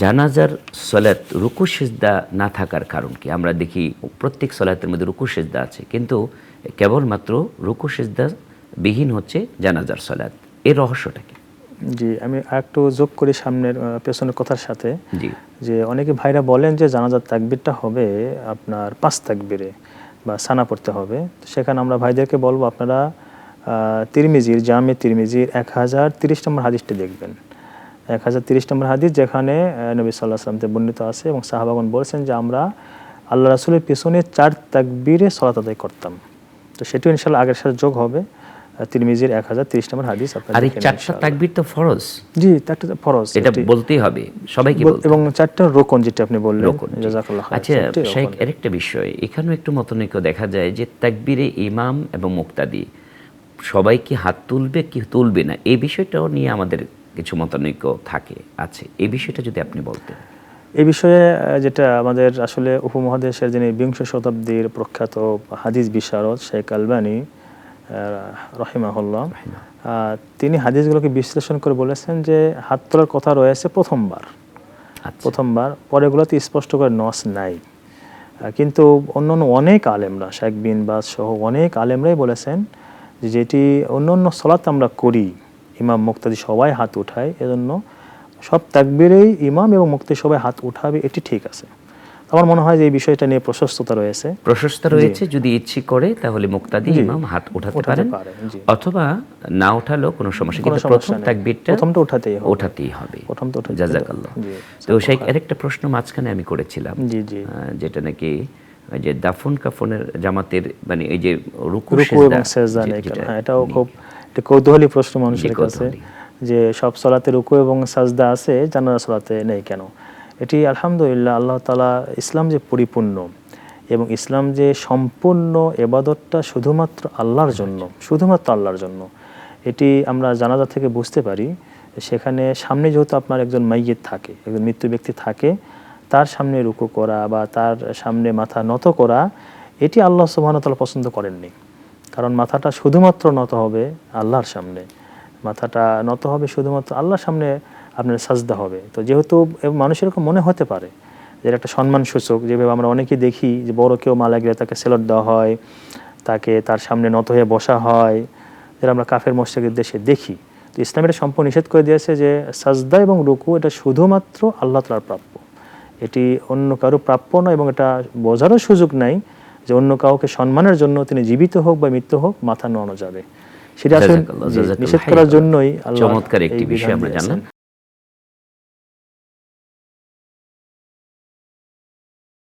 জানাজার সলাত রুকু সিজদা না থাকার কারণ কি? আমরা দেখি প্রত্যেক সলাতের মধ্যে রুকু সিজদা আছে, কিন্তু কেবলমাত্র রুকু সিজদা বিহীন হচ্ছে জানাজার সলাত। এর রহস্যটা কি? জি, আমি আরেকটু যোগ করি সামনের পেছনের কথার সাথে। জি, যে অনেকে ভাইরা বলেন যে জানাজার তাকবীরটা হবে আপনার ৫ তাকবীরে বা সানা পড়তে হবে। তো সেখানে আমরা ভাইদেরকে বলবো আপনারা তিরমিজির জামে তিরমিজির 1030 নম্বর হাদিসটি দেখবেন। 1030 নম্বর হাদিস, যেখানে নবী সাল্লাল্লাহু আলাইহি ওয়াসাল্লাম থেকে বর্ণিত আছে এবং সাহাবাগণ বলেছেন যে আমরা আল্লাহ রাসূলের পিছনে ৪ তাকবীরে সালাত আদায় করতাম। তো সেটিও ইনশাআল্লাহ আগের সাথে যোগ হবে। তিরমিজির 1030 নম্বর হাদিস আপনারা আর এই দেখে নিন 4টা ইনশাআল্লাহ। তাকবীর তো ফরজ। জি, চারটা ফরজ। এটা বলতেই হবে, সবাইকে বলতে এবং হবে। 4টা রোকন যেটা আপনি বললেন। রোকন, জি। জাযাকাল্লাহ খাইর। আচ্ছা চারটি শাইখ, রোকন। আরেকটা বিষয়, এখানেও একটু মতনৈক্য দেখা যায় যে তাকবীরে ইমাম এবং মুক্তাদি সবাই কি হাত তুলবে কি তুলবে না, এই বিষয়টাও নিয়ে আমাদের কিছু মতনৈক্য আছে। এই বিষয়টা যদি আপনি বলতেন। এই বিষয়ে যেটা আমাদের আসলে উপমহাদেশের যিনি ২০ শতাব্দীর প্রখ্যাত হাদিস বিশারদ শেখ আলবানী রহিমাহুল্লাহ, তিনি হাদিসগুলোকে বিশ্লেষণ করে বলেছেন যে হাত তোলার কথা রয়েছে প্রথমবার, পরেগুলোতে স্পষ্ট করে নস নাই। কিন্তু অন্যান্য অনেক আলেমরা, শেখ বিন বাজ সহ অনেক আলেমরাই বলেছেন যে যেটি অন্য সলাত আমরা করি, ইমাম মুক্তাদি সবাই হাত উঠায়, এজন্য সব তাকবীরেই ইমাম এবং মুক্তাদি সবাই হাত উঠাবে, এটি ঠিক আছে। আমার মনে হয় যে এই বিষয়টা নিয়ে প্রশস্ততা রয়েছে। যদি ইচ্ছে করে তাহলে মুক্তাদি ইমাম হাত উঠাতে পারেন, অথবা না উঠালেও কোনো সমস্যা, কিন্তু প্রথম তাকবীরটা প্রথমটা উঠাতেই হবে। জাযাকাল্লাহ। তো সেই আরেকটা প্রশ্ন মাঝখানে আমি করেছিলাম, যেটা নাকি ওই যে দাফন কাফনের জামাতের মানে এই যে রুকু এবং সিজদা নেই কেন, এটাও খুব একটা কৌতূহলী প্রশ্ন মানুষের কাছে, যে সব সালাতে রুকু এবং সাজদা আছে, জানাজা সালাতে নেই কেন। এটি আলহামদুলিল্লাহ, আল্লাহ তাআলা, ইসলাম যে পরিপূর্ণ এবং ইসলাম যে সম্পূর্ণ ইবাদতটা শুধুমাত্র আল্লাহর জন্য, এটি আমরা জানাজা থেকে বুঝতে পারি। সেখানে সামনে যেহেতু আপনার একজন মাইয়িত থাকে, একজন মৃত্যু ব্যক্তি থাকে, তার সামনে রুকু করা বা তার সামনে মাথা নত করা, এটি আল্লাহ সুবহানাহু ওয়া তাআলা পছন্দ করেননি। কারণ মাথাটা শুধুমাত্র নত হবে আল্লাহর সামনে, শুধুমাত্র আল্লাহর সামনে আপনার সাজদা হবে। তো যেহেতু মানুষের এরকম মনে হতে পারে যে এটা একটা সম্মান সূচক, যেভাবে আমরা অনেকেই দেখি যে বড় কেউ মারা গেলে তাকে সেলট দেওয়া হয়, তাকে তার সামনে নত হয়ে বসা হয়, যেটা আমরা কাফের মুশরিকদের দেশে দেখি। তো ইসলাম এটা সম্পূর্ণ নিষেধ করে দিয়েছে যে সাজদা এবং রুকু এটা শুধুমাত্র আল্লাহ তাআলার প্রাপ্য, এটি অন্য কারো প্রাপ্য নয়, এবং এটা বোঝারও সুযোগ নাই যে অন্য কাউকে সম্মানের জন্য তিনি জীবিত হোক বা মৃত্যু হোক মাথা নোয়ানো যাবে। সেটা আসলে নিষেধ করার জন্যই আল্লাহ চমৎকার একটি বিষয় আমরা জানলাম।